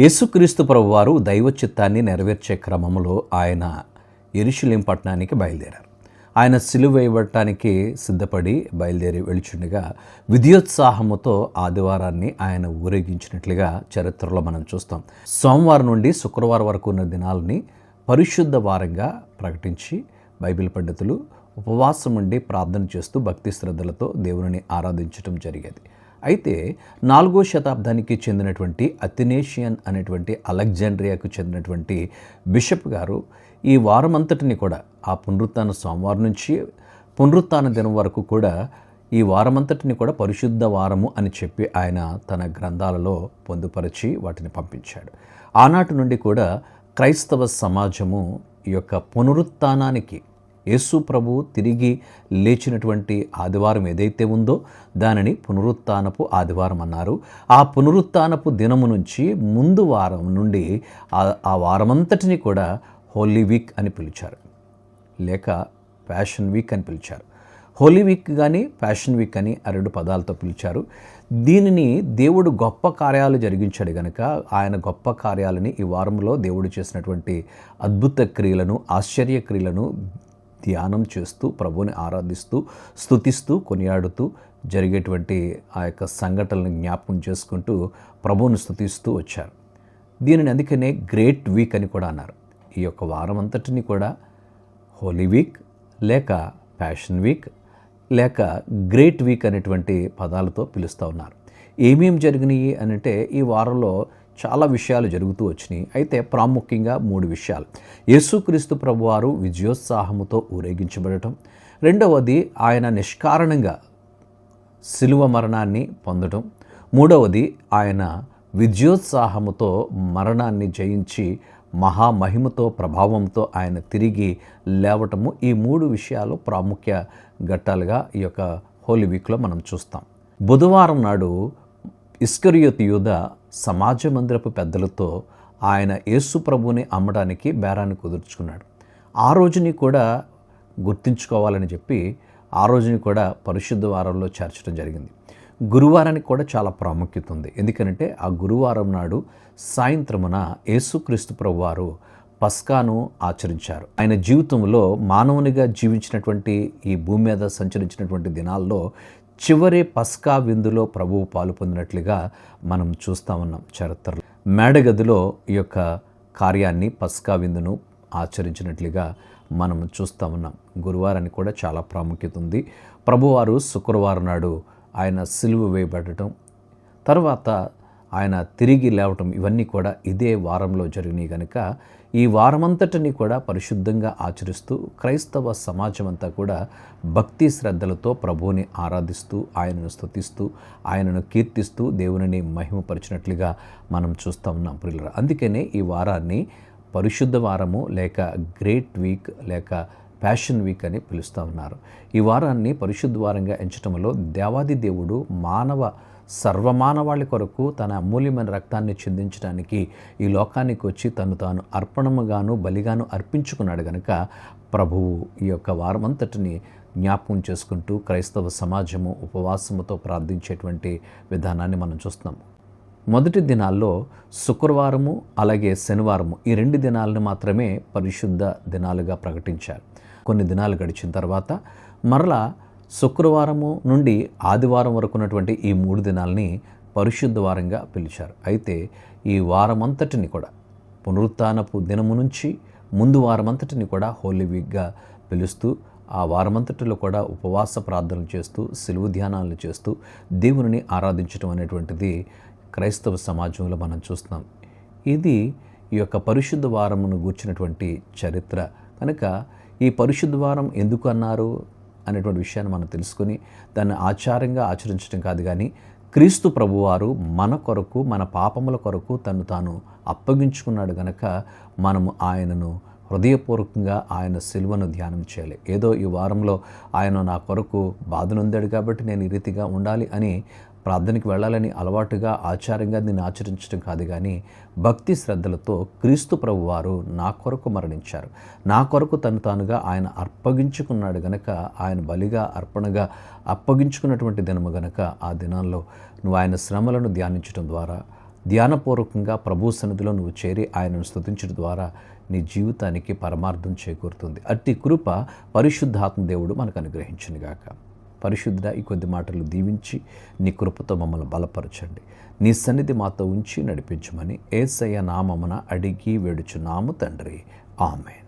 యేసుక్రీస్తు ప్రభువారు దైవ చిత్తాన్ని నెరవేర్చే క్రమంలో ఆయన యెరూషలేం పట్టణానికి బయలుదేరారు. ఆయన సిలువ వేయబడటానికి సిద్ధపడి బయలుదేరి వెళుచుండగా విద్యోత్సాహముతో ఆదివారాన్ని ఆయన ఊరేగించినట్లుగా చరిత్రలో మనం చూస్తాం. సోమవారం నుండి శుక్రవారం వరకు ఉన్న దినాలని పరిశుద్ధ వారంగా ప్రకటించి బైబిల్ పండితులు ఉపవాసం ఉండి ప్రార్థన చేస్తూ భక్తి శ్రద్ధలతో దేవుని ఆరాధించడం జరిగేది. అయితే 4వ శతాబ్దానికి చెందినటువంటి అథెనేషియన్ అనేటువంటి అలెగ్జాండ్రియాకు చెందినటువంటి బిషప్ గారు ఈ వారమంతటిని కూడా ఆ పునరుత్థాన సోమవారం నుంచి పునరుత్థాన దినం వరకు కూడా ఈ వారమంతటిని కూడా పరిశుద్ధ వారము అని చెప్పి ఆయన తన గ్రంథాలలో పొందుపరిచి వాటిని పంపించాడు. ఆనాటి నుండి కూడా క్రైస్తవ సమాజము ఈ యొక్క పునరుత్థానానికి యేసు ప్రభు తిరిగి లేచినటువంటి ఆదివారం ఏదైతే ఉందో దానిని పునరుత్థానపు ఆదివారం అన్నారు. ఆ పునరుత్థానపు దినము నుంచి ముందు వారం నుండి ఆ వారమంతటిని కూడా హోలీ వీక్ అని పిలిచారు, లేక ప్యాషన్ వీక్ అని పిలిచారు. హోలీ వీక్ కానీ ప్యాషన్ వీక్ అని ఆ రెండు పదాలతో పిలిచారు. దీనిని దేవుడు గొప్ప కార్యాలు జరిగించాడు కనుక ఆయన గొప్ప కార్యాలని ఈ వారంలో దేవుడు చేసినటువంటి అద్భుత క్రియలను, ఆశ్చర్య క్రియలను ధ్యానం చేస్తూ ప్రభువుని ఆరాధిస్తూ స్తుతిస్తూ కొనియాడుతూ జరిగేటువంటి ఆ యొక్క సంఘటనలను జ్ఞాపకం చేసుకుంటూ ప్రభువుని స్తుతిస్తూ వచ్చారు. దీనిని అందుకనే గ్రేట్ వీక్ అని కూడా అన్నారు. ఈ యొక్క వారం అంతటిని కూడా హోలీ వీక్ లేక ప్యాషన్ వీక్ లేక గ్రేట్ వీక్ అనేటువంటి పదాలతో పిలుస్తూ ఉన్నారు. ఏమేమి జరిగినాయి అని అంటే ఈ వారంలో చాలా విషయాలు జరుగుతూ వచ్చినాయి. అయితే ప్రాముఖ్యంగా 3 విషయాలు. యేసుక్రీస్తు ప్రభువారు విజయోత్సాహముతో ఊరేగించబడటం, రెండవది ఆయన నిష్కారణంగా శిలువ మరణాన్ని పొందడం, మూడవది ఆయన విజయోత్సాహముతో మరణాన్ని జయించి మహామహిమతో ప్రభావంతో ఆయన తిరిగి లేవటము. ఈ 3 విషయాలు ప్రాముఖ్య ఘట్టాలుగా ఈ యొక్క హోలీ వీక్లో మనం చూస్తాం. బుధవారం నాడు ఇస్కరియోతు యూద సమాజ మందిరపు పెద్దలతో ఆయన యేసు ప్రభువుని అమ్మడానికి బేరాన్ని కుదుర్చుకున్నాడు. ఆ రోజుని కూడా గుర్తుంచుకోవాలని చెప్పి ఆ రోజుని కూడా పరిశుద్ధ వారంలో చేర్చడం జరిగింది. గురువారానికి కూడా చాలా ప్రాముఖ్యత ఉంది. ఎందుకంటే ఆ గురువారం నాడు సాయంత్రమున యేసుక్రీస్తు ప్రభువారు పస్కాను ఆచరించారు. ఆయన జీవితంలో మానవునిగా జీవించినటువంటి ఈ భూమి మీద సంచరించినటువంటి దినాల్లో చివరి పస్కా విందులో ప్రభువు పాలు పొందినట్లుగా మనం చూస్తూ ఉన్నాం చరిత్రలో. మేడగదిలో ఈ యొక్క కార్యాన్ని పస్కా విందును ఆచరించినట్లుగా మనం చూస్తూ ఉన్నాం. గురువారానికి కూడా చాలా ప్రాముఖ్యత ఉంది. ప్రభువారు శుక్రవారం నాడు ఆయన సిలువ వేయబడటం, తర్వాత ఆయన తిరిగి లేవటం, ఇవన్నీ కూడా ఇదే వారంలో జరిగినాయి కనుక ఈ వారమంతటిని కూడా పరిశుద్ధంగా ఆచరిస్తూ క్రైస్తవ సమాజం అంతా కూడా భక్తి శ్రద్ధలతో ప్రభువుని ఆరాధిస్తూ ఆయనను స్తుతిస్తూ ఆయనను కీర్తిస్తూ దేవునిని మహిమపరిచినట్లుగా మనం చూస్తూ ఉన్నాం ప్రియులారా. అందుకనే ఈ వారాన్ని పరిశుద్ధ వారము లేక గ్రేట్ వీక్ లేక ప్యాషన్ వీక్ అని పిలుస్తూ ఉన్నారు. ఈ వారాన్ని పరిశుద్ధ వారంగా ఎంచటంలో దేవాది దేవుడు సర్వమానవాళి కొరకు తన అమూల్యమైన రక్తాన్ని చిందించడానికి ఈ లోకానికి వచ్చి తను తాను అర్పణముగాను బలిగాను అర్పించుకున్నాడు కనుక ప్రభువు ఈ యొక్క వారమంతటిని జ్ఞాపకం చేసుకుంటూ క్రైస్తవ సమాజము ఉపవాసముతో ప్రార్థించేటువంటి విధానాన్ని మనం చూస్తున్నాము. మొదటి దినాల్లో శుక్రవారము అలాగే శనివారము ఈ 2 దినాలను మాత్రమే పరిశుద్ధ దినాలుగా ప్రకటించారు. కొన్ని దినాలు గడిచిన తర్వాత మరలా శుక్రవారము నుండి ఆదివారం వరకు ఉన్నటువంటి ఈ 3 దినాలని పరిశుద్ధ వారంగా పిలిచారు. అయితే ఈ వారమంతటిని కూడా పునరుత్థానపు దినము నుంచి ముందు వారమంతటిని కూడా హోలీ వీక్గా పిలుస్తూ ఆ వారమంతటిలో కూడా ఉపవాస ప్రార్థనలు చేస్తూ సిలువ ధ్యానాలను చేస్తూ దేవుని ఆరాధించడం అనేటువంటిది క్రైస్తవ సమాజంలో మనం చూస్తున్నాం. ఇది ఈ యొక్క పరిశుద్ధ వారమును గూర్చినటువంటి చరిత్ర కనుక ఈ పరిశుద్ధ వారం ఎందుకు అన్నారు అనేటువంటి విషయాన్ని మనం తెలుసుకొని దాన్ని ఆచారంగా ఆచరించడం కాదు, కానీ క్రీస్తు ప్రభువారు మన కొరకు మన పాపముల కొరకు తను తాను అప్పగించుకున్నాడు కనుక మనము ఆయనను హృదయపూర్వకంగా ఆయన సిలువను ధ్యానం చేయాలి. ఏదో ఈ వారంలో ఆయన నా కొరకు బాధనొందాడు కాబట్టి నేను ఈ రీతిగా ఉండాలి అని ప్రార్థనకి వెళ్ళాలని అలవాటుగా ఆచారంగా దీన్ని ఆచరించడం కాదు, కానీ భక్తి శ్రద్ధలతో క్రీస్తు ప్రభువారు నా కొరకు మరణించారు, నా కొరకు తను తానుగా ఆయన అర్పగించుకున్నాడు గనక ఆయన బలిగా అర్పణగా అప్పగించుకున్నటువంటి దినము గనక ఆ దినాల్లో నువ్వు ఆయన శ్రమలను ధ్యానించడం ద్వారా ధ్యానపూర్వకంగా ప్రభు సన్నిధిలో నువ్వు చేరి ఆయనను స్తుతించడం ద్వారా నీ జీవితానికి పరమార్థం చేకూరుతుంది. అట్టి కృప పరిశుద్ధాత్మ దేవుడు మనకు అనుగ్రహించునుగాక. పరిశుద్ధ ఈ కొద్ది మాటలు దీవించి నీ కృపతో మమ్మల్ని బలపరచండి. నీ సన్నిధి మాతో ఉంచి నడిపించమని యేసయ్య నామమున అడిగి వేడుచున్నాము తండ్రి. ఆమేన్.